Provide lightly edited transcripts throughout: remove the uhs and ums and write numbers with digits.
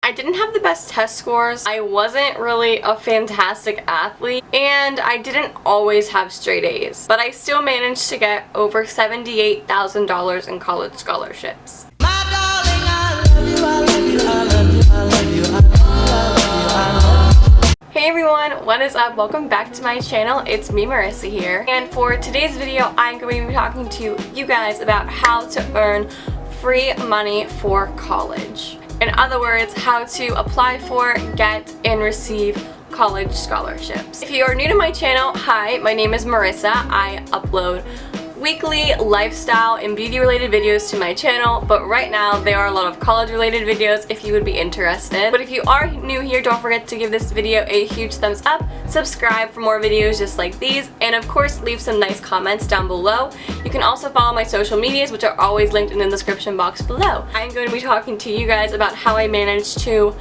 I didn't have the best test scores, I wasn't really a fantastic athlete, and I didn't always have straight A's. But I still managed to get over $78,000 in college scholarships. Hey everyone, what is up? Welcome back to my channel. It's me, Marisa here. And for today's video, I'm going to be talking to you guys about how to earn free money for college. In other words, how to apply for, get, and receive college scholarships. If you are new to my channel, hi, my name is Marisa. I upload weekly lifestyle and beauty related videos to my channel, but right now there are a lot of college related videos if you would be interested. But if you are new here, don't forget to give this video a huge thumbs up, subscribe for more videos just like these, and of course leave some nice comments down below. You can also follow my social medias, which are always linked in the description box below. I'm going to be talking to you guys about how I managed to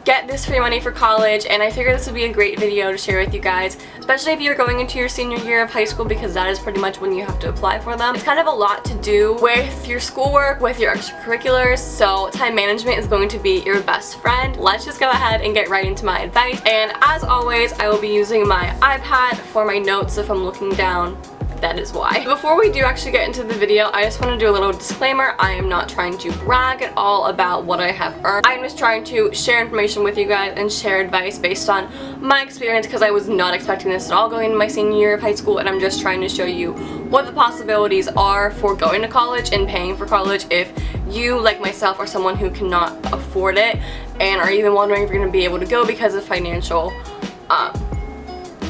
get this free money for college, and I figured this would be a great video to share with you guys, especially if you're going into your senior year of high school, because that is pretty much when you have to apply for them. It's kind of a lot to do with your schoolwork, with your extracurriculars, so time management is going to be your best friend. Let's just go ahead and get right into my advice, and as always, I will be using my iPad for my notes. If I'm looking down, that is why. Before we do actually get into the video, I just want to do a little disclaimer. I am not trying to brag at all about what I have earned. I'm just trying to share information with you guys and share advice based on my experience, because I was not expecting this at all going into my senior year of high school, and I'm just trying to show you what the possibilities are for going to college and paying for college if you, like myself, are someone who cannot afford it and are even wondering if you're going to be able to go because of financial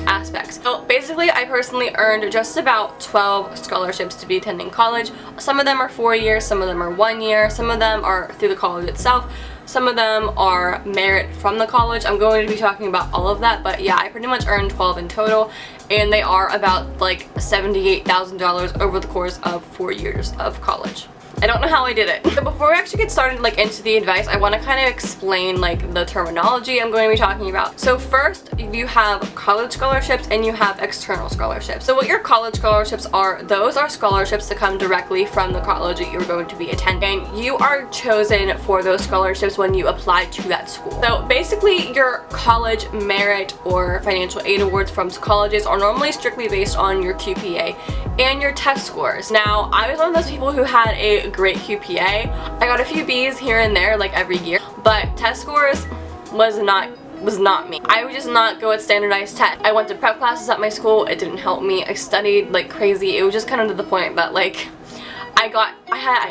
aspects. So basically, I personally earned just about 12 scholarships to be attending college. Some of them are 4 years, some of them are 1 year, some of them are through the college itself, some of them are merit from the college. I'm going to be talking about all of that, but yeah, I pretty much earned 12 in total, and they are about like $78,000 over the course of 4 years of college. I don't know how I did it. So before we actually get started into the advice, I want to kind of explain the terminology I'm going to be talking about. So first, you have college scholarships and you have external scholarships. So what your college scholarships are, those are scholarships that come directly from the college that you're going to be attending. And you are chosen for those scholarships when you apply to that school. So basically, your college merit or financial aid awards from colleges are normally strictly based on your QPA and your test scores. Now, I was one of those people who had a great QPA. I got a few B's here and there every year, but test scores was not me. I would just not go at standardized tests. I went to prep classes at my school. It didn't help me. I studied like crazy. It was just kind of to the point that I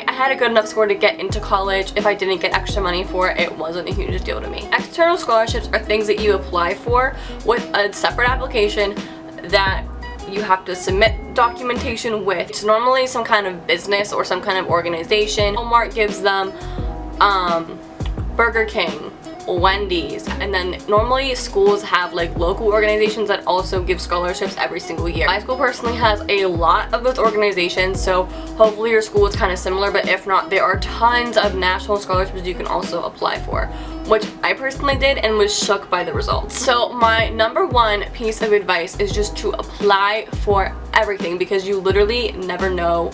had a good enough score to get into college. If I didn't get extra money for it, it wasn't a huge deal to me. External scholarships are things that you apply for with a separate application that you have to submit documentation with. It's normally some kind of business or some kind of organization. Walmart gives them, Burger King, Wendy's, and then normally schools have local organizations that also give scholarships every single year. My school personally has a lot of those organizations, so hopefully your school is kind of similar, but if not, there are tons of national scholarships you can also apply for, which I personally did and was shook by the results. So my number one piece of advice is just to apply for everything, because you literally never know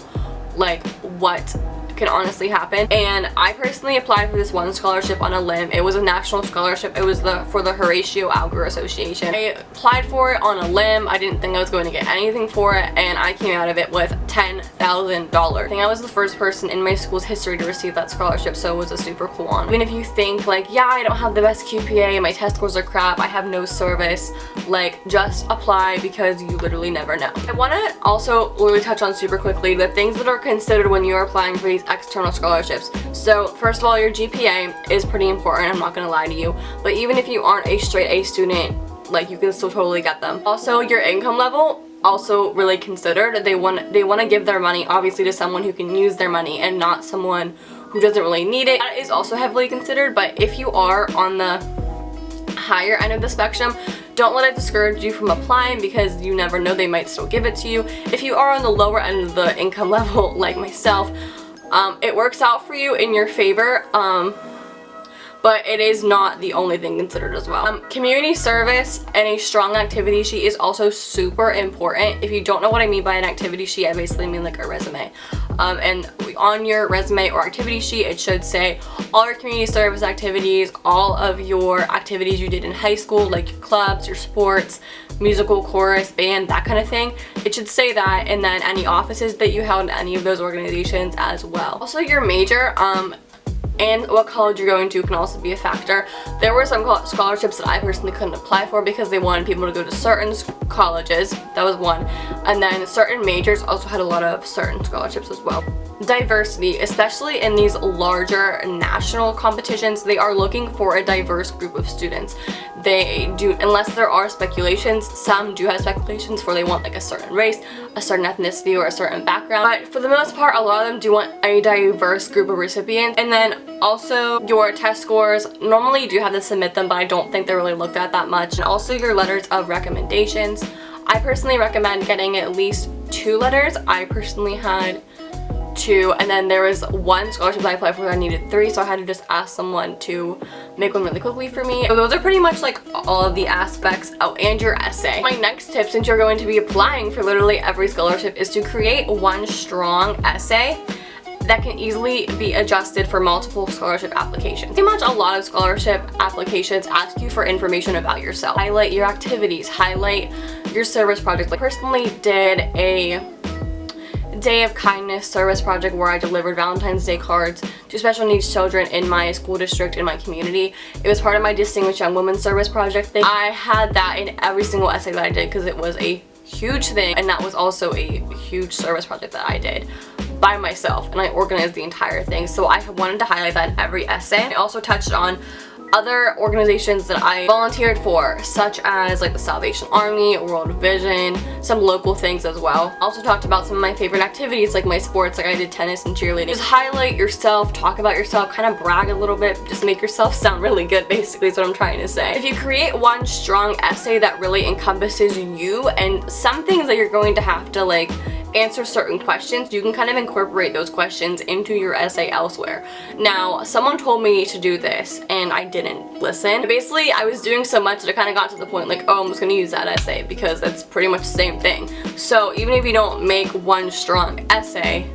what can honestly happen. And I personally applied for this one scholarship on a limb. It was a national scholarship. It was for the Horatio Alger Association. I applied for it on a limb. I didn't think I was going to get anything for it, and I came out of it with $10,000. I think I was the first person in my school's history to receive that scholarship, so it was a super cool one. Even if you think yeah, I don't have the best QPA, my test scores are crap, I have no service, just apply, because you literally never know. I want to also really touch on super quickly the things that are considered when you are applying for these external scholarships. So first of all, your GPA is pretty important, I'm not gonna lie to you, but even if you aren't a straight A student, you can still totally get them. Also, your income level, also really considered. They want to give their money obviously to someone who can use their money and not someone who doesn't really need it. That is also heavily considered, but if you are on the higher end of the spectrum, don't let it discourage you from applying, because you never know, they might still give it to you. If you are on the lower end of the income level like myself, it works out for you in your favor, but it is not the only thing considered as well. Community service and a strong activity sheet is also super important. If you don't know what I mean by an activity sheet, I basically mean a resume. and on your resume or activity sheet it should say all your community service activities, all of your activities you did in high school, like your clubs, your sports, musical, chorus, band, that kind of thing. It should say that, and then any offices that you held in any of those organizations as well. Also your major and what college you're going to can also be a factor. There were some scholarships that I personally couldn't apply for because they wanted people to go to certain colleges. That was one. And then certain majors also had a lot of certain scholarships as well. Diversity, especially in these larger national competitions, they are looking for a diverse group of students. They do, unless there are speculations, some do have speculations for they want like a certain race, a certain ethnicity, or a certain background, but for the most part a lot of them do want a diverse group of recipients. And then also your test scores, normally you do have to submit them, but I don't think they're really looked at that much. And also your letters of recommendations. I personally recommend getting at least 2 letters. I personally had 2, and then there was one scholarship that I applied for that I needed 3, so I had to just ask someone to make one really quickly for me. So those are pretty much like all of the aspects. Oh, and your essay. My next tip, since you're going to be applying for literally every scholarship, is to create one strong essay that can easily be adjusted for multiple scholarship applications. Pretty much a lot of scholarship applications ask you for information about yourself. Highlight your activities, highlight your service projects. I personally did a Day of Kindness service project where I delivered Valentine's Day cards to special needs children in my school district, in my community. It was part of my Distinguished Young Women service project thing. I had that in every single essay that I did because it was a huge thing, and that was also a huge service project that I did by myself, and I organized the entire thing, so I wanted to highlight that in every essay. I also touched on other organizations that I volunteered for, such as like the Salvation Army, World Vision, some local things as well. Also talked about some of my favorite activities, like my sports, like I did tennis and cheerleading. Just highlight yourself, talk about yourself, kind of brag a little bit, just make yourself sound really good, basically is what I'm trying to say. If you create one strong essay that really encompasses you and some things that you're going to have to like answer certain questions, you can kind of incorporate those questions into your essay elsewhere. Now, someone told me to do this and I didn't listen. Basically, I was doing so much that I kind of got to the point like, oh, I'm just going to use that essay because that's pretty much the same thing. So even if you don't make one strong essay,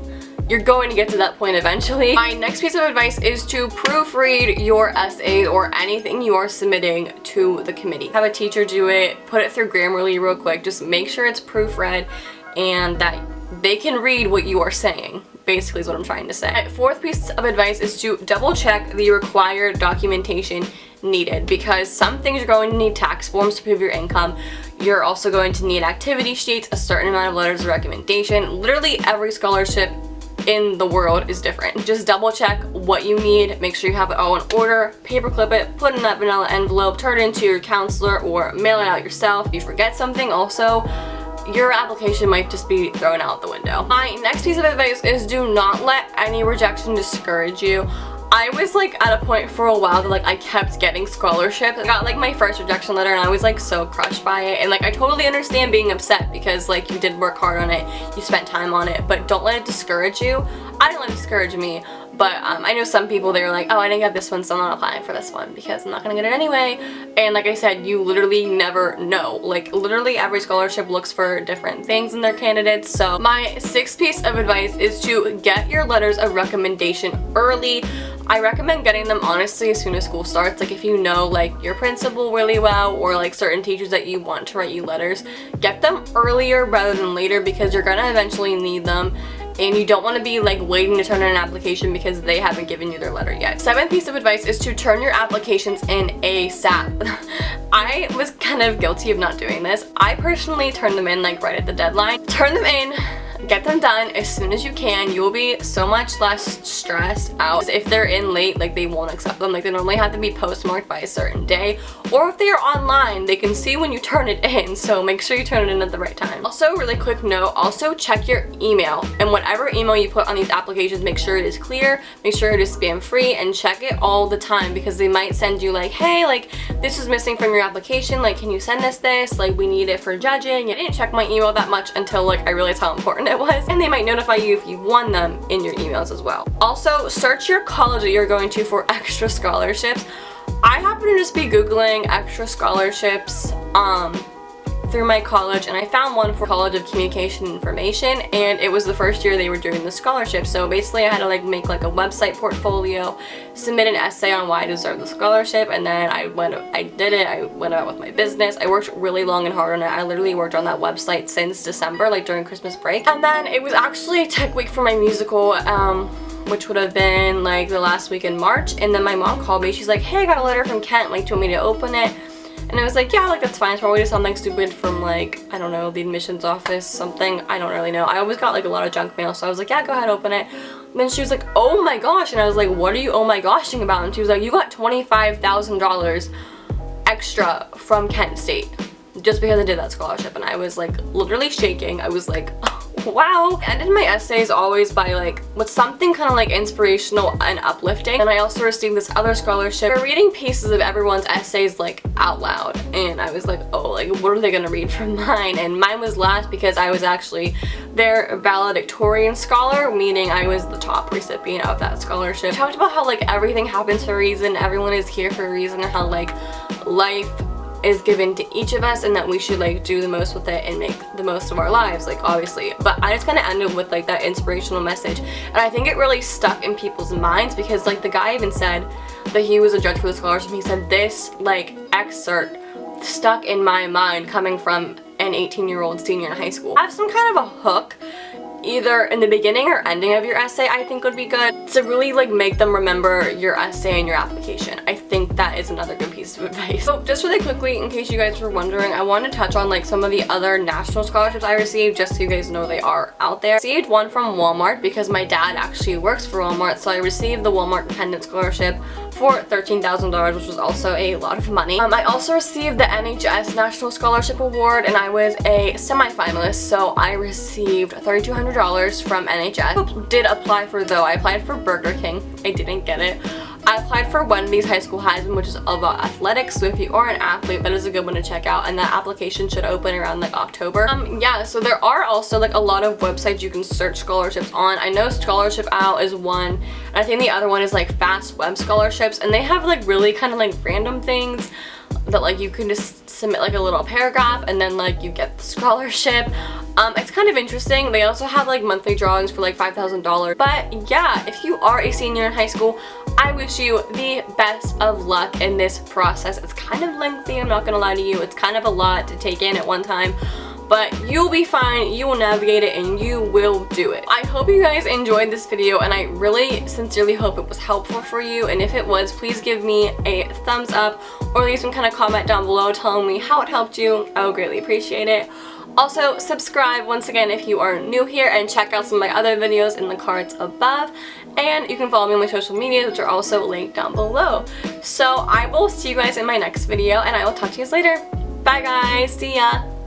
you're going to get to that point eventually. My next piece of advice is to proofread your essay or anything you are submitting to the committee. Have a teacher do it, put it through Grammarly real quick, just make sure it's proofread and that they can read what you are saying, basically is what I'm trying to say. My 4th piece of advice is to double check the required documentation needed, because some things you're going to need tax forms to prove your income. You're also going to need activity sheets, a certain amount of letters of recommendation. Literally every scholarship in the world is different. Just double check what you need, make sure you have it all in order, paperclip it, put it in that vanilla envelope, turn it into your counselor or mail it out yourself. If you forget something also, your application might just be thrown out the window. My next piece of advice is do not let any rejection discourage you. I was like at a point for a while that like I kept getting scholarships. I got like my first rejection letter and I was like so crushed by it, and like I totally understand being upset because like you did work hard on it, you spent time on it, but don't let it discourage you. I didn't let it discourage me, but I know some people, they're like, oh, I didn't get this one, so I'm not applying for this one because I'm not gonna get it anyway. And like I said, you literally never know. Like literally every scholarship looks for different things in their candidates. So my 6th piece of advice is to get your letters of recommendation early. I recommend getting them honestly as soon as school starts. Like if you know like your principal really well or like certain teachers that you want to write you letters, get them earlier rather than later because you're gonna eventually need them. And you don't want to be like waiting to turn in an application because they haven't given you their letter yet. 7th piece of advice is to turn your applications in ASAP. I was kind of guilty of not doing this. I personally turned them in like right at the deadline. Turn them in, get them done as soon as you can. You will be so much less stressed out. If they're in late, like they won't accept them. Like they normally have to be postmarked by a certain day, or if they are online, they can see when you turn it in, so make sure you turn it in at the right time. Also, really quick note, also check your email, and whatever email you put on these applications, make sure it is clear, make sure it is spam free, and check it all the time because they might send you like, hey, like this is missing from your application, like can you send us this, like we need it for judging. I didn't check my email that much until like I realized how important it was, and they might notify you if you won them in your emails as well. Also, search your college that you're going to for extra scholarships. I happen to just be googling extra scholarships through my college and I found one for College of Communication and Information, and it was the first year they were doing the scholarship. So basically I had to like make like a website portfolio, submit an essay on why I deserve the scholarship, and then I did it. I went out with my business. I worked really long and hard on it. I literally worked on that website since December, like during Christmas break. And then it was actually tech week for my musical, which would have been like the last week in March, and then my mom called me. She's like, hey, I got a letter from Kent, like, do you want me to open it? And I was like, yeah, like, that's fine. It's probably just something stupid from, like, I don't know, the admissions office, something. I don't really know. I always got, like, a lot of junk mail, so I was like, yeah, go ahead, open it. And then she was like, oh my gosh. And I was like, what are you oh my goshing about? And she was like, you got $25,000 extra from Kent State just because I did that scholarship. And I was, like, literally shaking. I was like, oh, wow. I ended my essays always by like with something kind of like inspirational and uplifting. And I also received this other scholarship for reading pieces of everyone's essays like out loud, and I was like, oh, like what are they gonna read from mine? And mine was last because I was actually their valedictorian scholar, meaning I was the top recipient of that scholarship. I talked about how like everything happens for a reason, everyone is here for a reason, and how like life is given to each of us and that we should like do the most with it and make the most of our lives, like obviously. But I just kind of ended with like that inspirational message, and I think it really stuck in people's minds because like the guy even said that he was a judge for the scholarship. He said this like excerpt stuck in my mind coming from an 18-year-old senior in high school. Have some kind of a hook either in the beginning or ending of your essay, I think would be good to really like make them remember your essay and your application. I think that is another good piece of advice. So just really quickly, in case you guys were wondering, I want to touch on like some of the other national scholarships I received, just so you guys know they are out there. I received one from Walmart because my dad actually works for Walmart, so I received the Walmart Dependent Scholarship for $13,000, which was also a lot of money. I also received the NHS National Scholarship Award, and I was a semi-finalist, so I received $3,200 from NHS. Did apply for though. I applied for Burger King. I didn't get it. I applied for Wendy's High School Heisman, which is all about athletics, so if you are an athlete, that is a good one to check out, and that application should open around like October. Yeah, so there are also like a lot of websites you can search scholarships on. I know Scholarship Out is one, and I think the other one is like Fast Web Scholarships, and they have like really kind of like random things that like you can just submit like a little paragraph and then like you get the scholarship. It's kind of interesting. They also have like monthly drawings for like $5,000. But yeah, if you are a senior in high school, I wish you the best of luck in this process. It's kind of lengthy, I'm not gonna lie to you. It's kind of a lot to take in at one time, but you'll be fine, you will navigate it, and you will do it. I hope you guys enjoyed this video, and I really sincerely hope it was helpful for you, and if it was, please give me a thumbs up or leave some kind of comment down below telling me how it helped you. I would greatly appreciate it. Also, subscribe once again if you are new here, and check out some of my other videos in the cards above, and you can follow me on my social media, which are also linked down below. So I will see you guys in my next video, and I will talk to you guys later. Bye guys, see ya!